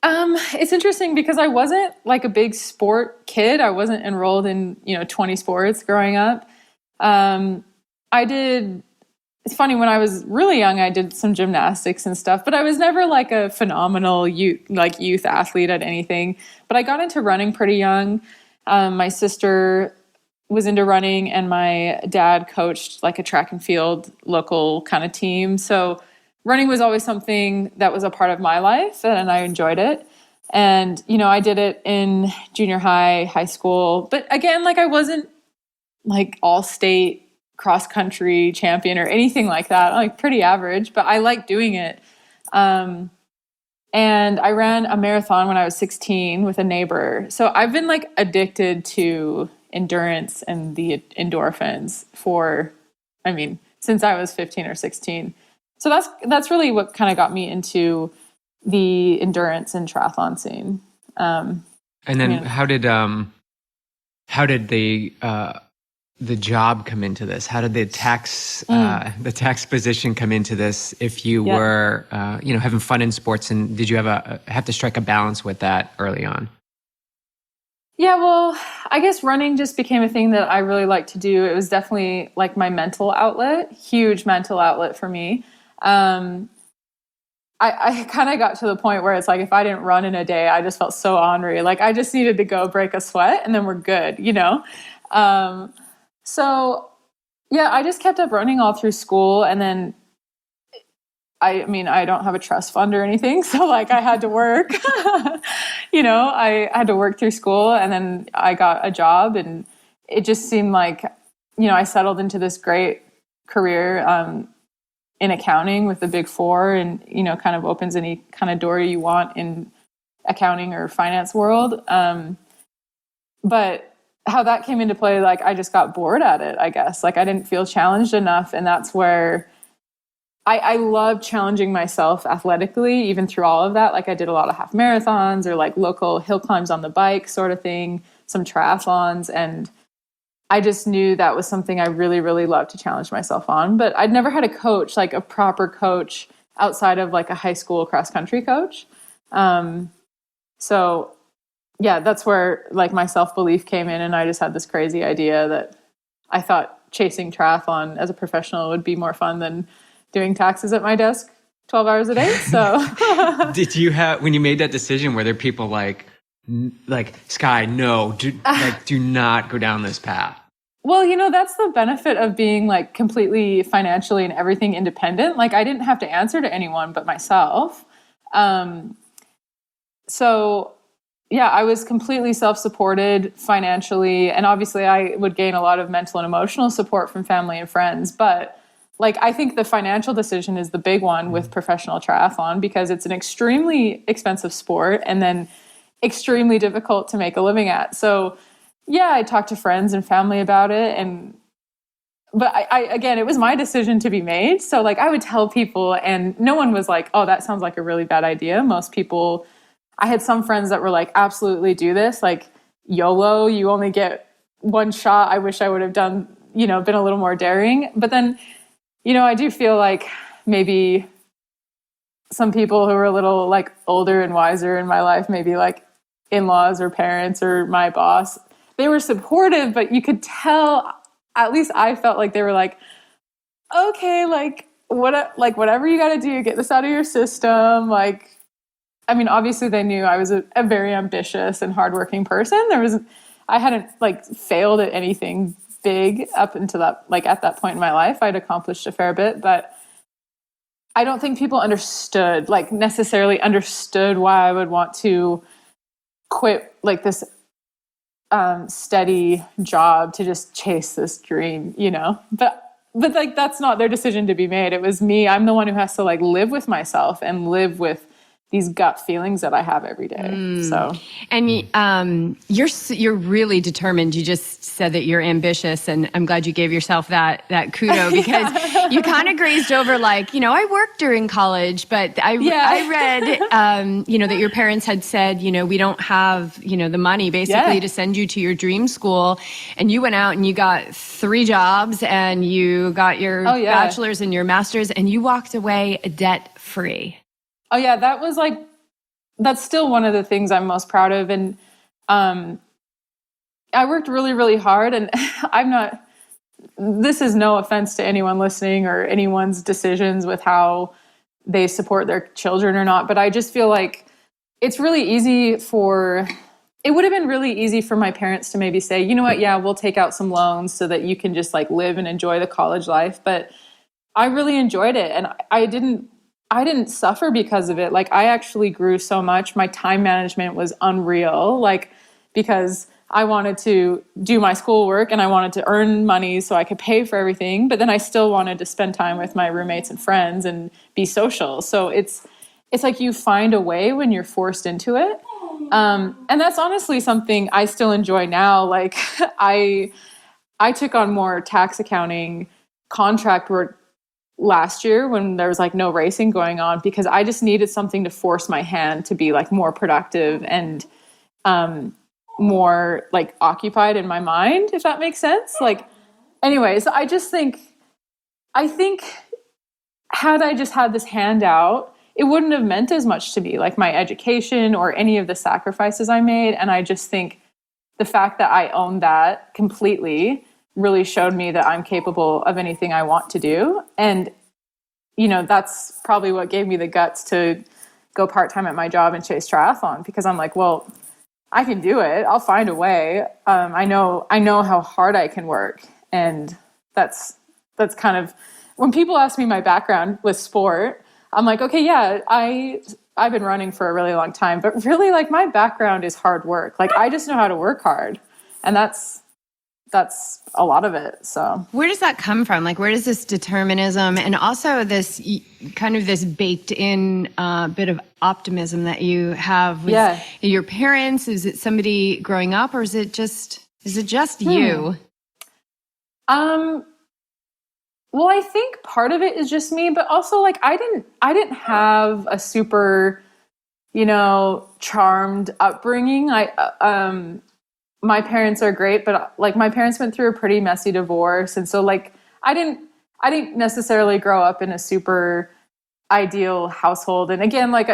It's interesting because I wasn't like a big sport kid. I wasn't enrolled in, 20 sports growing up. It's funny, when I was really young, I did some gymnastics and stuff, but I was never like a phenomenal youth athlete at anything. But I got into running pretty young. My sister was into running, and my dad coached like a track and field local kind of team. So running was always something that was a part of my life, and I enjoyed it. And, I did it in junior high school. But again, like I wasn't like all-state cross-country champion or anything like that. Like pretty average, but I liked doing it. And I ran a marathon when I was 16 with a neighbor. So I've been like addicted to endurance and the endorphins since I was 15 or 16. So that's really what kind of got me into the endurance and triathlon scene. And then how did the job come into this? How did the tax position come into this? If you were having fun in sports, and did you have to strike a balance with that early on? Yeah, well, I guess running just became a thing that I really liked to do. It was definitely like my mental outlet, huge mental outlet for me. I kind of got to the point where it's like, if I didn't run in a day, I just felt so ornery. Like I just needed to go break a sweat and then we're good, So yeah, I just kept up running all through school. And then I don't have a trust fund or anything. So like I had to work, I had to work through school, and then I got a job, and it just seemed like, I settled into this great career, in accounting with the Big Four, and, you know, kind of opens any kind of door you want in accounting or finance world. But how that came into play, like, I just got bored at it, I guess. Like, I didn't feel challenged enough. And that's where I love challenging myself athletically, even through all of that. Like, I did a lot of half marathons or like local hill climbs on the bike sort of thing, some triathlons. And I just knew that was something I really, really loved to challenge myself on. But I'd never had a coach, like a proper coach outside of like a high school cross country coach. So yeah, that's where like my self-belief came in, and I just had this crazy idea that I thought chasing triathlon as a professional would be more fun than doing taxes at my desk 12 hours a day. So did you have, when you made that decision, were there people like Skye, no, do not go down this path? Well, you know, that's the benefit of being like completely financially and everything independent. Like, I didn't have to answer to anyone but myself. So yeah, I was completely self-supported financially. And obviously I would gain a lot of mental and emotional support from family and friends. But like, I think the financial decision is the big one with professional triathlon, because it's an extremely expensive sport and then extremely difficult to make a living at. So yeah, I talked to friends and family about it. But I again, it was my decision to be made. So like, I would tell people and no one was like, oh, that sounds like a really bad idea. Most people, I had some friends that were like, absolutely do this. Like, YOLO, you only get one shot. I wish I would have done, you know, been a little more daring. But then, you know, I do feel like maybe some people who are a little like older and wiser in my life, maybe like in-laws or parents or my boss, they were supportive, but you could tell, at least I felt like they were like, okay, like whatever you got to do, get this out of your system. Like, I mean, obviously they knew I was a very ambitious and hardworking person. I hadn't like failed at anything big up until that, like at that point in my life. I'd accomplished a fair bit, but I don't think people necessarily understood why I would want to quit like this steady job to just chase this dream, you know? But like, that's not their decision to be made. It was me. I'm the one who has to like live with myself and live with these gut feelings that I have every day. So, and you're really determined. You just said that you're ambitious, and I'm glad you gave yourself that kudo, because you kind of grazed over like, you know, I worked during college, but I read, you know, that your parents had said, you know, we don't have, you know, the money basically to send you to your dream school, and you went out and you got 3 jobs and you got your bachelor's and your master's, and you walked away debt free. Oh yeah, that's still one of the things I'm most proud of. And I worked really, really hard, and this is no offense to anyone listening or anyone's decisions with how they support their children or not, but I just feel like it would have been really easy for my parents to maybe say, you know what, yeah, we'll take out some loans so that you can just like live and enjoy the college life. But I really enjoyed it, and I didn't suffer because of it. Like, I actually grew so much. My time management was unreal, like, because I wanted to do my schoolwork and I wanted to earn money so I could pay for everything. But then I still wanted to spend time with my roommates and friends and be social. So it's like you find a way when you're forced into it. And that's honestly something I still enjoy now. Like, I took on more tax accounting contract work last year when there was like no racing going on, because I just needed something to force my hand to be like more productive and more like occupied in my mind, if that makes sense. Like, anyways, I think had I just had this handout, it wouldn't have meant as much to me, like my education or any of the sacrifices I made. And I just think the fact that I own that completely really showed me that I'm capable of anything I want to do. And, you know, that's probably what gave me the guts to go part-time at my job and chase triathlon, because I'm like, well, I can do it. I'll find a way. I know how hard I can work. And that's kind of, when people ask me my background with sport, I'm like, okay, yeah, I've been running for a really long time, but really like my background is hard work. Like, I just know how to work hard. And that's that's a lot of it. So where does that come from? Like, where does this determinism and also this kind of this baked in bit of optimism that you have with your parents? Is it somebody growing up, or is it just you? Well, I think part of it is just me, but also like I didn't have a super, charmed upbringing. My parents are great, but like my parents went through a pretty messy divorce. And so like, I didn't necessarily grow up in a super ideal household. And again, like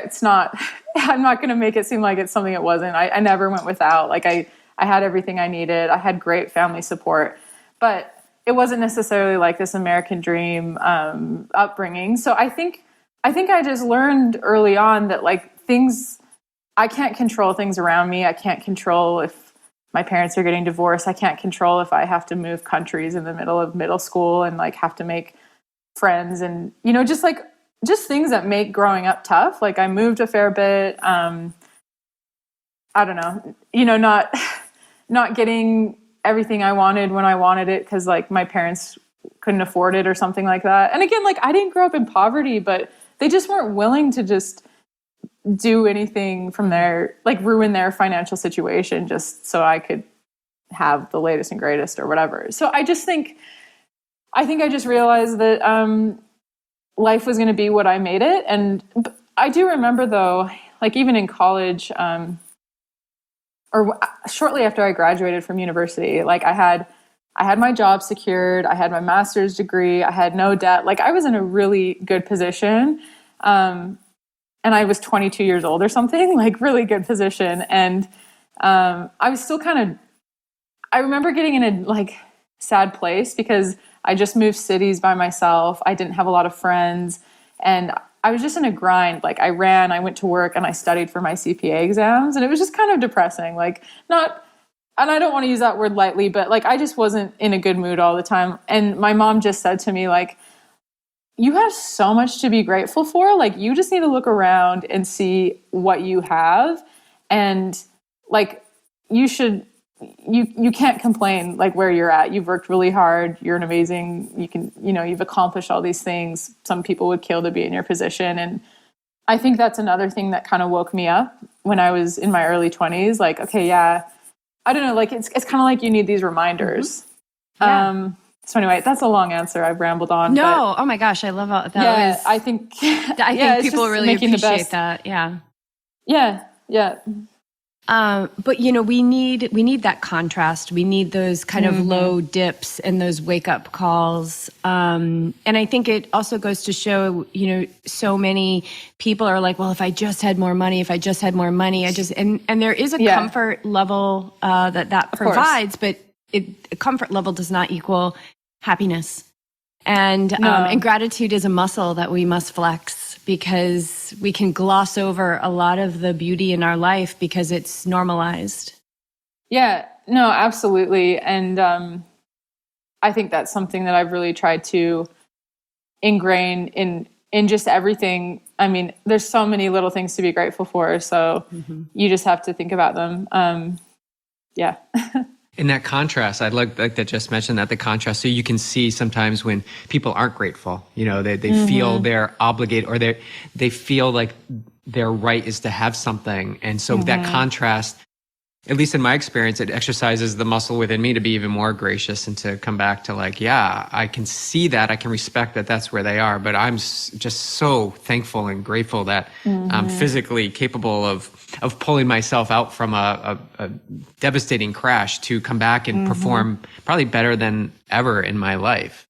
I'm not going to make it seem like it's something it wasn't. I never went without. Like I had everything I needed. I had great family support, but it wasn't necessarily like this American dream upbringing. So I think I just learned early on that like I can't control things around me. I can't control if my parents are getting divorced. I can't control if I have to move countries in the middle of middle school and like have to make friends and, just things that make growing up tough. Like I moved a fair bit. I don't know, not getting everything I wanted when I wanted it because like my parents couldn't afford it or something like that. And again, like I didn't grow up in poverty, but they just weren't willing to just do anything from their, like ruin their financial situation just so I could have the latest and greatest or whatever. So I think I just realized that life was going to be what I made it. And I do remember though, like even in college, or shortly after I graduated from university, like I had my job secured. I had my master's degree. I had no debt. Like I was in a really good position. And I was 22 years old or something, like really good position. And I was still I remember getting in a like sad place because I just moved cities by myself. I didn't have a lot of friends. And I was just in a grind. Like I went to work and I studied for my CPA exams. And it was just kind of depressing. Like and I don't want to use that word lightly, but like I just wasn't in a good mood all the time. And my mom just said to me, like, you have so much to be grateful for. Like you just need to look around and see what you have. And like you can't complain like where you're at. You've worked really hard. You're an amazing, you've accomplished all these things. Some people would kill to be in your position. And I think that's another thing that kind of woke me up when I was in my early 20s. Like, okay, yeah, I don't know. Like it's kind of like you need these reminders. Mm-hmm. Yeah. So anyway, that's a long answer. I've rambled on. No, oh my gosh, I love that. Yeah, I think people really appreciate that. Yeah. Yeah. But we need that contrast. We need those kind of low dips and those wake up calls. And I think it also goes to show, so many people are like, well, if I just had more money, and there is a comfort level that provides, but a comfort level does not equal happiness. And gratitude is a muscle that we must flex because we can gloss over a lot of the beauty in our life because it's normalized. Yeah, no, absolutely. And I think that's something that I've really tried to ingrain in just everything. I mean, there's so many little things to be grateful for. So you just have to think about them. Yeah. In that contrast, I'd like that just mentioned that the contrast, so you can see sometimes when people aren't grateful, they feel they're obligated or they feel like their right is to have something. And so that contrast, at least in my experience, it exercises the muscle within me to be even more gracious and to come back to like, yeah, I can see that. I can respect that that's where they are. But I'm just so thankful and grateful that I'm physically capable of pulling myself out from a devastating crash to come back and perform probably better than ever in my life.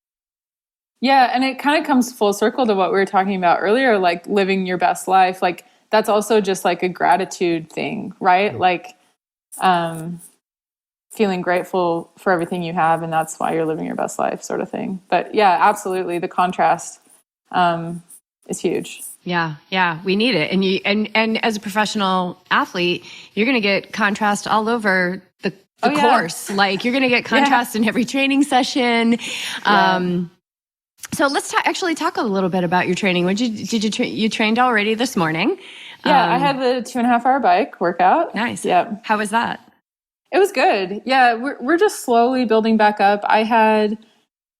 Yeah. And it kind of comes full circle to what we were talking about earlier, like living your best life. Like that's also just like a gratitude thing, right? Mm-hmm. Like, feeling grateful for everything you have, and that's why you're living your best life, sort of thing. But yeah, absolutely, the contrast is huge. Yeah, we need it. And as a professional athlete, you're going to get contrast all over the course. Like you're going to get contrast in every training session. So let's actually talk a little bit about your training. You trained already this morning? Yeah, I had the 2.5 hour bike workout. Nice. Yeah. How was that? It was good. Yeah, we're just slowly building back up. I had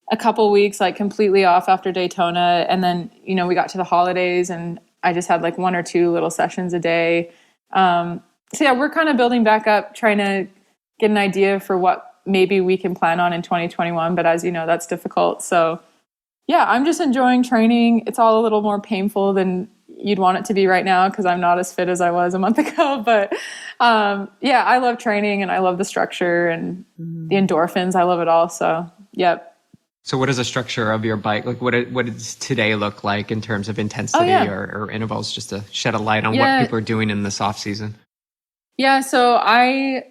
a couple weeks like completely off after Daytona, and then we got to the holidays, and I just had like 1 or 2 little sessions a day. So yeah, we're kind of building back up, trying to get an idea for what maybe we can plan on in 2021. But as you know, that's difficult. So yeah, I'm just enjoying training. It's all a little more painful than you'd want it to be right now because I'm not as fit as I was a month ago. But yeah, I love training, and I love the structure and the endorphins. I love it all. So yep. So what is the structure of your bike? Like what does today look like in terms of intensity or intervals, just to shed a light on what people are doing in this off season? Yeah. So I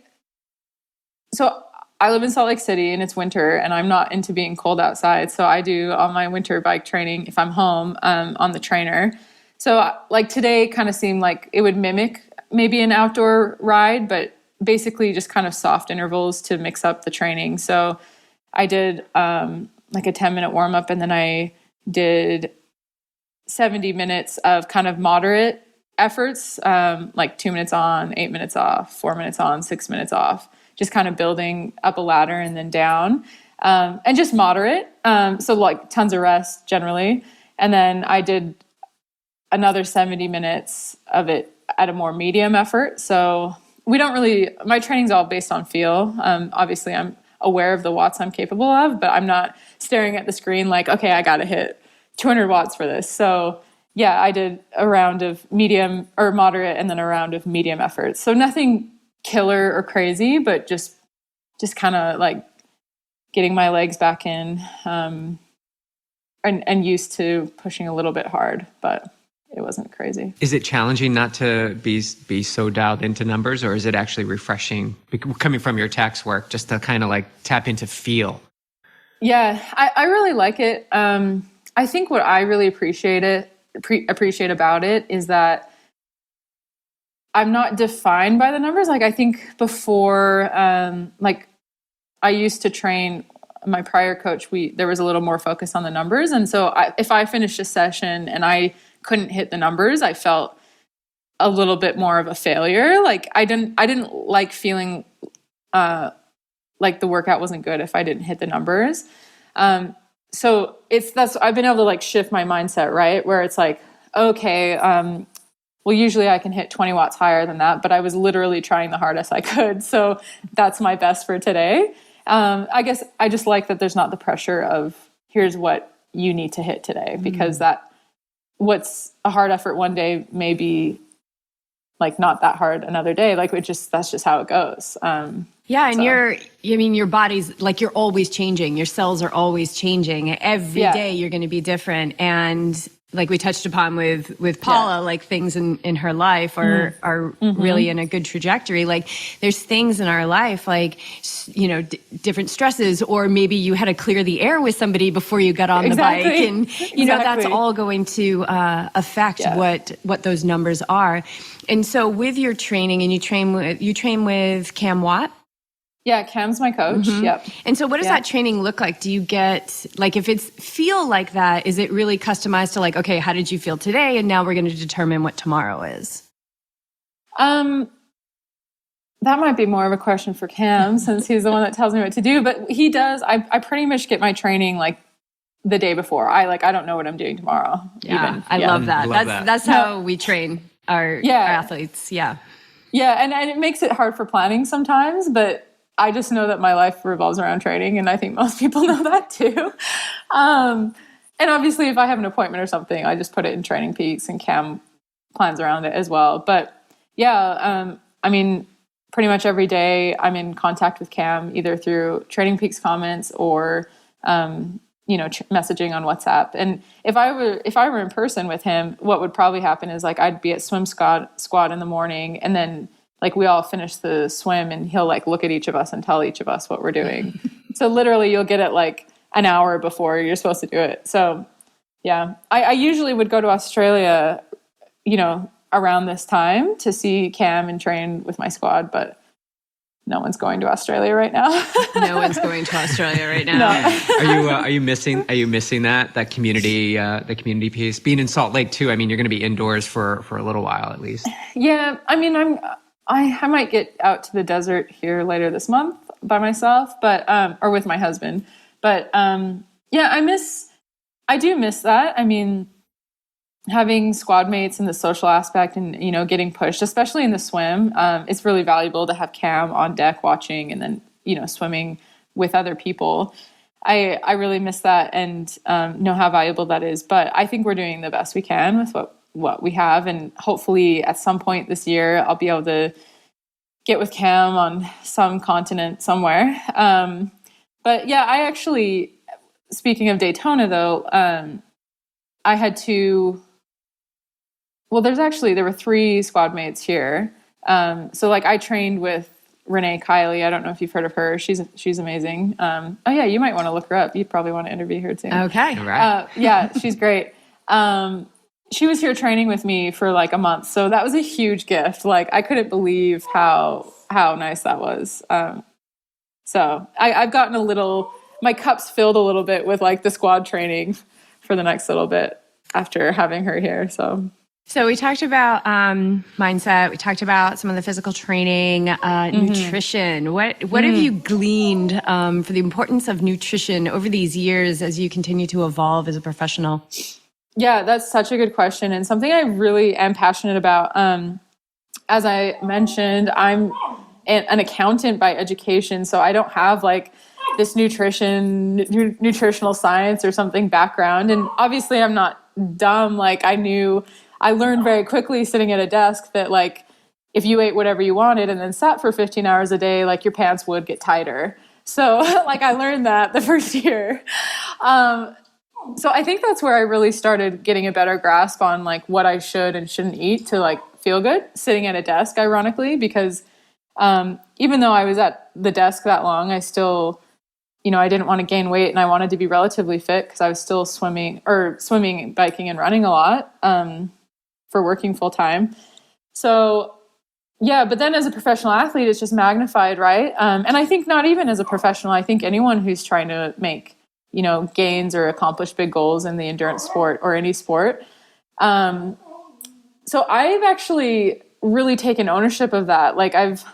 live in Salt Lake City, and it's winter, and I'm not into being cold outside. So I do all my winter bike training if I'm home on the trainer. So like today kind of seemed like it would mimic maybe an outdoor ride, but basically just kind of soft intervals to mix up the training. So I did like a 10-minute warm up, and then I did 70 minutes of kind of moderate efforts, like 2 minutes on, 8 minutes off, 4 minutes on, 6 minutes off, just kind of building up a ladder and then down, and just moderate. So like tons of rest generally. And then I did another 70 minutes of it at a more medium effort. So my training's all based on feel. Obviously I'm aware of the watts I'm capable of, but I'm not staring at the screen like, okay, I got to hit 200 watts for this. So yeah, I did a round of medium or moderate and then a round of medium efforts. So nothing killer or crazy, but just kind of like getting my legs back in, and used to pushing a little bit hard, but it wasn't crazy. Is it challenging not to be so dialed into numbers, or is it actually refreshing coming from your tax work just to kind of like tap into feel? Yeah, I really like it. I think what I really appreciate about it is that I'm not defined by the numbers. Like I think before, like I used to train my prior coach, there was a little more focus on the numbers. And so if I finished a session and I couldn't hit the numbers, I felt a little bit more of a failure. Like I didn't like feeling like the workout wasn't good if I didn't hit the numbers. So I've been able to like shift my mindset, right? Where it's like, okay, well, usually I can hit 20 watts higher than that, but I was literally trying the hardest I could. So that's my best for today. I guess I just like that there's not the pressure of here's what you need to hit today, because what's a hard effort one day may be like not that hard another day. Like that's just how it goes. Yeah. And your body's like, you're always changing. Your cells are always changing. Every day you're going to be different. And like we touched upon with Paula, like things in her life are really in a good trajectory. Like there's things in our life, like, different stresses, or maybe you had to clear the air with somebody before you got on the bike. And, that's all going to affect what those numbers are. And so with your training, and you train with Cam Watt? Yeah, Cam's my coach. Yep. And so what does that training look like? Do you get, like, if it's feel like that, is it really customized to like, okay, how did you feel today? And now we're going to determine what tomorrow is. That might be more of a question for Cam since he's the one that tells me what to do, but he does. I pretty much get my training like the day before. I don't know what I'm doing tomorrow. Yeah. I love that. That's how we train our athletes. Yeah. Yeah. And it makes it hard for planning sometimes, but I just know that my life revolves around training, and I think most people know that too. And obviously if I have an appointment or something, I just put it in Training Peaks, and Cam plans around it as well. But yeah, I mean, pretty much every day I'm in contact with Cam, either through Training Peaks comments or, messaging on WhatsApp. And if I were in person with him, what would probably happen is like, I'd be at swim squad in the morning, and then like we all finish the swim, and he'll like look at each of us and tell each of us what we're doing. So literally you'll get it like an hour before you're supposed to do it. So yeah, I usually would go to Australia, around this time to see Cam and train with my squad, but no one's going to Australia right now. No one's going to Australia right now. No. Are you missing that community, the community piece? Being in Salt Lake too, I mean, you're going to be indoors for a little while at least. Yeah. I mean, I might get out to the desert here later this month by myself, but or with my husband. But yeah, I do miss that. I mean, having squad mates and the social aspect and, you know, getting pushed, especially in the swim, it's really valuable to have Cam on deck watching and then, you know, swimming with other people. I really miss that and know how valuable that is. But I think we're doing the best we can with what we have. And hopefully at some point this year, I'll be able to get with Cam on some continent somewhere. But yeah, I actually, speaking of Daytona though, I had to, well, there were 3 squad mates here. So like I trained with Renee Kiley. I don't know if you've heard of her. She's amazing. Oh yeah, you might want to look her up. You probably want to interview her too. Okay. All right. Yeah, she's great. She was here training with me for like a month. So that was a huge gift. Like I couldn't believe how nice that was. So I've gotten my cup's filled a little bit with like the squad training for the next little bit after having her here. So we talked about mindset. We talked about some of the physical training, nutrition. What have you gleaned for the importance of nutrition over these years as you continue to evolve as a professional? Yeah, that's such a good question and something I really am passionate about. As I mentioned, I'm an accountant by education, so I don't have like this nutritional science or something background. And obviously I'm not dumb. Like I learned very quickly sitting at a desk that like if you ate whatever you wanted and then sat for 15 hours a day, like your pants would get tighter. So like I learned that the first year. So I think that's where I really started getting a better grasp on like what I should and shouldn't eat to like feel good sitting at a desk, ironically, because even though I was at the desk that long, I still, you know, I didn't want to gain weight and I wanted to be relatively fit because I was still swimming, biking and running a lot for working full time. So yeah, but then as a professional athlete, it's just magnified, right? And I think not even as a professional, I think anyone who's trying to make, you know, gains or accomplish big goals in the endurance sport or any sport. So I've actually really taken ownership of that. Like I've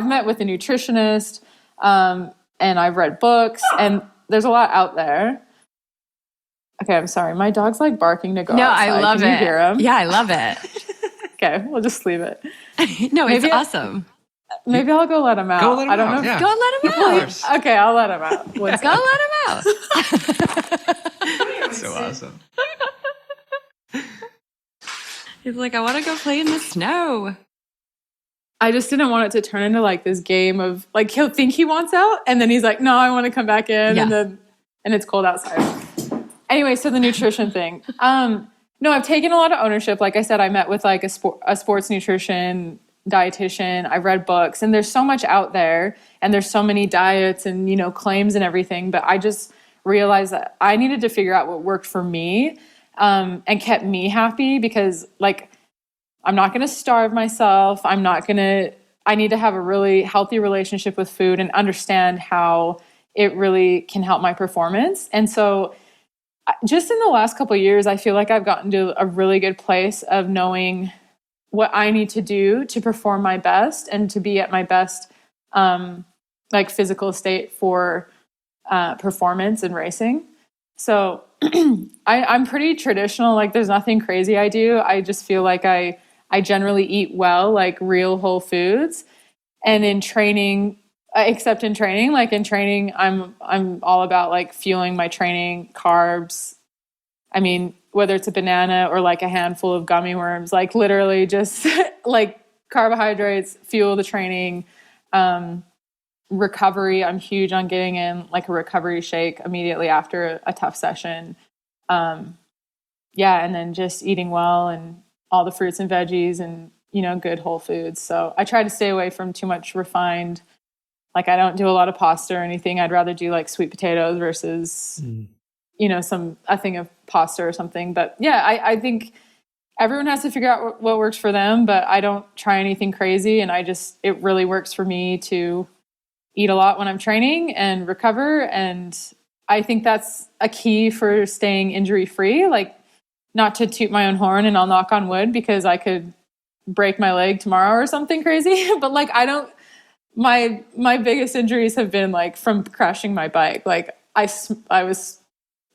met with a nutritionist, and I've read books, and there's a lot out there. Okay, I'm sorry. My dog's like barking to go outside. I love Can it. you hear him? Yeah, I love it. Okay, we'll just leave it. No, it's awesome. Maybe I'll go let him out. Go let him I don't out, know. yeah. Go let him out. Okay, I'll let him out. Go let him out. So awesome. He's like, I want to go play in the snow. I just didn't want it to turn into like this game of like he'll think he wants out and then he's like, no, I want to come back in and it's cold outside. Anyway, so the nutrition thing. No, I've taken a lot of ownership. Like I said, I met with like a sports nutrition dietitian. I've read books and there's so much out there and there's so many diets and, you know, claims and everything. But I just realized that I needed to figure out what worked for me and kept me happy because like, I'm not going to starve myself. I need to have a really healthy relationship with food and understand how it really can help my performance. And so just in the last couple of years, I feel like I've gotten to a really good place of knowing what I need to do to perform my best and to be at my best, like physical state for performance and racing. So I'm pretty traditional. Like there's nothing crazy I do. I just feel like I generally eat well, like real whole foods. And in training, except in training, like in training, I'm all about like fueling my training, carbs. I mean, whether it's a banana or like a handful of gummy worms, like literally just like carbohydrates, fuel the training. Recovery, I'm huge on getting in like a recovery shake immediately after a tough session. And then just eating well and all the fruits and veggies and, you know, good whole foods. So I try to stay away from too much refined. Like I don't do a lot of pasta or anything. I'd rather do like sweet potatoes versus, you know, a thing of pasta or something. But yeah, I think everyone has to figure out what works for them, but I don't try anything crazy. And it really works for me to eat a lot when I'm training and recover. And I think that's a key for staying injury free. Like, not to toot my own horn and I'll knock on wood because I could break my leg tomorrow or something crazy. But like, my biggest injuries have been like from crashing my bike. Like I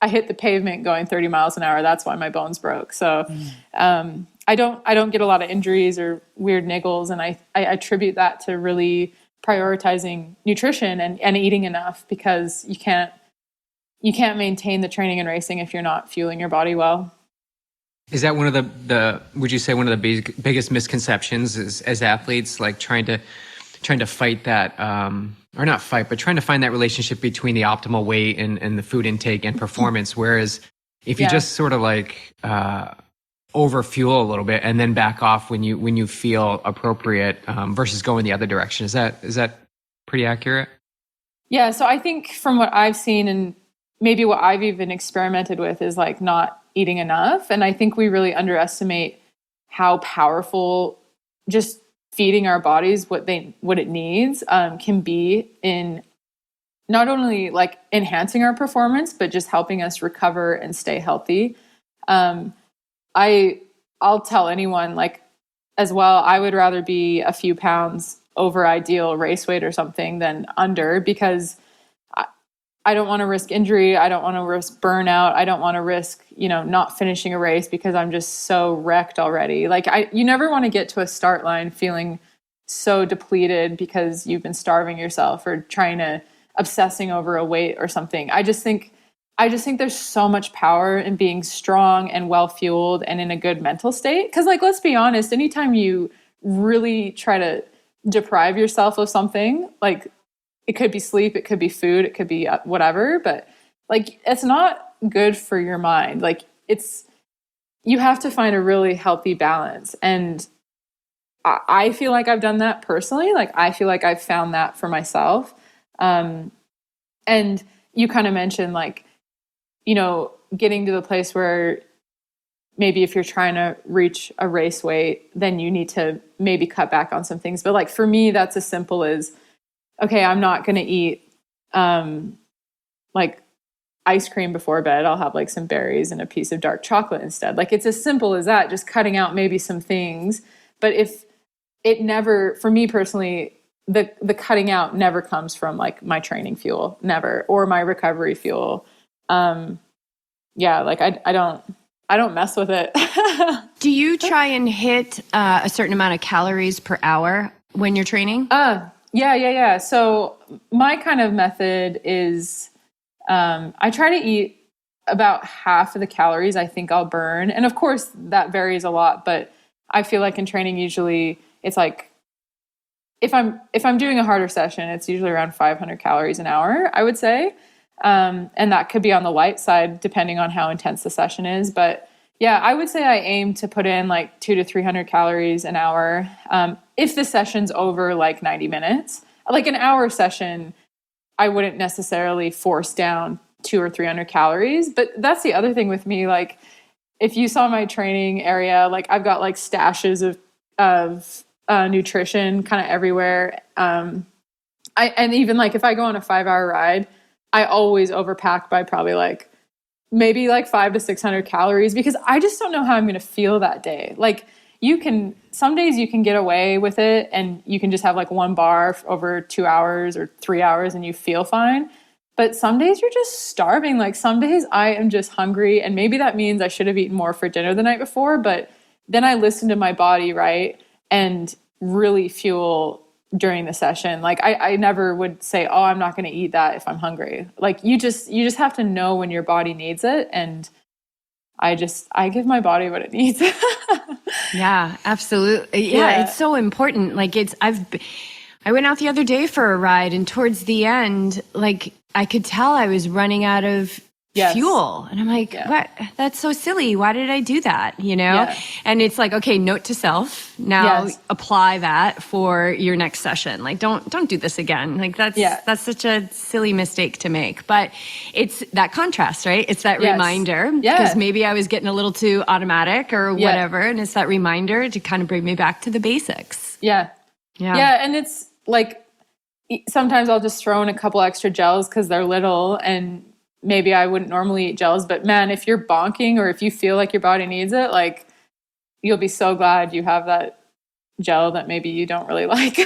hit the pavement going 30 miles an hour. That's why my bones broke. So, I don't get a lot of injuries or weird niggles. And I attribute that to really prioritizing nutrition and eating enough, because you can't maintain the training and racing if you're not fueling your body well. Is that one of the would you say one of the biggest misconceptions is, as athletes, like trying to fight that, or not fight, but trying to find that relationship between the optimal weight and the food intake and performance? Whereas if you just sort of like over fuel a little bit and then back off when you feel appropriate, versus going the other direction, is that pretty accurate? Yeah. So I think from what I've seen, and maybe what I've even experimented with, is like not eating enough. And I think we really underestimate how powerful just feeding our bodies what it needs can be in not only like enhancing our performance, but just helping us recover and stay healthy. I'll tell anyone, like, as well, I would rather be a few pounds over ideal race weight or something than under, because I don't want to risk injury. I don't want to risk burnout. I don't want to risk, not finishing a race because I'm just so wrecked already. Like you never want to get to a start line feeling so depleted because you've been starving yourself or obsessing over a weight or something. I just think there's so much power in being strong and well fueled and in a good mental state. Cause like, let's be honest, anytime you really try to deprive yourself of something, like, it could be sleep, it could be food, it could be whatever, but like, it's not good for your mind. Like you have to find a really healthy balance. And I feel like I've done that personally. Like, I feel like I've found that for myself. And you kind of mentioned like, getting to the place where maybe if you're trying to reach a race weight, then you need to maybe cut back on some things. But like, for me, that's as simple as, okay, I'm not going to eat like ice cream before bed. I'll have like some berries and a piece of dark chocolate instead. Like, it's as simple as that, just cutting out maybe some things. But if it never, for me personally, the cutting out never comes from like my training fuel, never, or my recovery fuel. Like I don't mess with it. Do you try and hit a certain amount of calories per hour when you're training? Yeah. So my kind of method is, I try to eat about half of the calories I think I'll burn. And of course that varies a lot, but I feel like in training, usually it's like, if I'm doing a harder session, it's usually around 500 calories an hour, I would say. And that could be on the light side, depending on how intense the session is. But yeah, I would say I aim to put in like 200 to 300 calories an hour. If the session's over like 90 minutes, like an hour session, I wouldn't necessarily force down 200 or 300 calories. But that's the other thing with me. Like, if you saw my training area, like I've got like stashes of nutrition kind of everywhere. And even like if I go on a 5-hour ride, I always overpack by probably like maybe like 500 to 600 calories, because I just don't know how I'm going to feel that day. Like, some days you can get away with it and you can just have like one bar over 2 hours or 3 hours and you feel fine. But some days you're just starving. Like, some days I am just hungry, and maybe that means I should have eaten more for dinner the night before, but then I listen to my body, right? And really fuel during the session. Like, I never would say, oh, I'm not going to eat that if I'm hungry. Like, you just have to know when your body needs it. And I give my body what it needs. Yeah, absolutely. Yeah, it's so important. Like, I went out the other day for a ride, and towards the end, like, I could tell I was running out of fuel. And I'm like, what? That's so silly. Why did I do that? Yeah. And it's like, okay, note to self. Now apply that for your next session. Like, don't do this again. Like, that's such a silly mistake to make. But it's that contrast, right? It's that reminder. Because maybe I was getting a little too automatic or whatever. And it's that reminder to kind of bring me back to the basics. Yeah. And it's like, sometimes I'll just throw in a couple extra gels because they're little, and maybe I wouldn't normally eat gels, but man, if you're bonking or if you feel like your body needs it, like, you'll be so glad you have that gel that maybe you don't really like.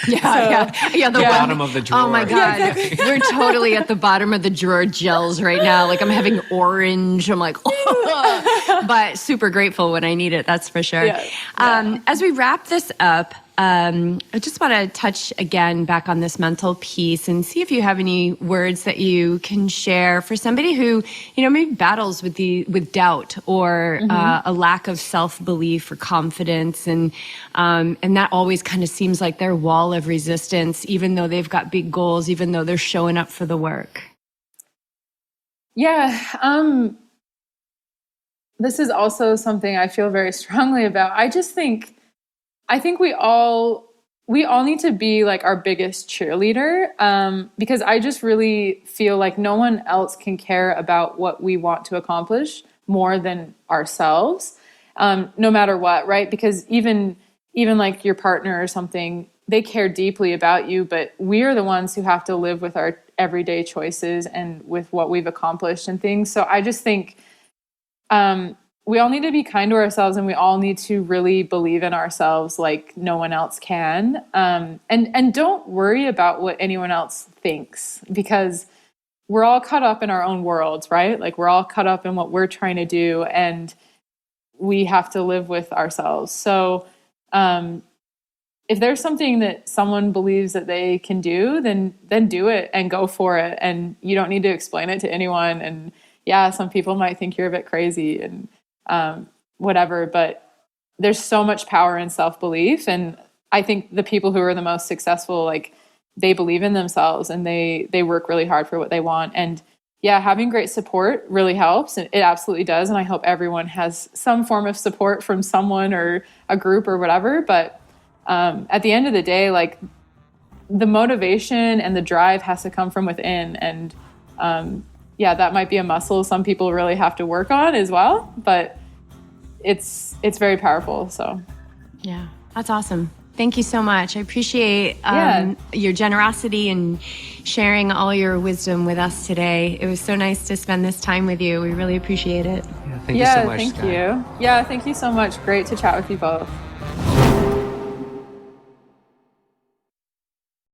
Yeah. The bottom of the drawer. Oh my God. Yeah, exactly. We're totally at the bottom of the drawer gels right now. Like I'm having orange. I'm like, oh. But super grateful when I need it. That's for sure. As we wrap this up, I just want to touch again back on this mental piece and see if you have any words that you can share for somebody who, maybe battles with doubt or a lack of self-belief or confidence. And that always kind of seems like their wall of resistance, even though they've got big goals, even though they're showing up for the work. Yeah. This is also something I feel very strongly about. I think we all need to be like our biggest cheerleader, because I just really feel like no one else can care about what we want to accomplish more than ourselves, no matter what, right? Because even like your partner or something, they care deeply about you, but we are the ones who have to live with our everyday choices and with what we've accomplished and things. So I just think we all need to be kind to ourselves, and we all need to really believe in ourselves like no one else can. And don't worry about what anyone else thinks, because we're all caught up in our own worlds, right? Like we're all caught up in what we're trying to do, and we have to live with ourselves. So if there's something that someone believes that they can do, then do it and go for it. And you don't need to explain it to anyone. And yeah, some people might think you're a bit crazy and whatever, but there's so much power in self-belief. And I think the people who are the most successful, like they believe in themselves and they work really hard for what they want. And yeah, having great support really helps. And it absolutely does. And I hope everyone has some form of support from someone or a group or whatever. But at the end of the day, like the motivation and the drive has to come from within. And yeah, that might be a muscle some people really have to work on as well, but it's very powerful. So yeah, that's awesome. Thank you so much. I appreciate your generosity and sharing all your wisdom with us today. It was so nice to spend this time with you. We really appreciate it. Yeah, thank you so much, thank Skye. you. Yeah, thank you so much. Great to chat with you both.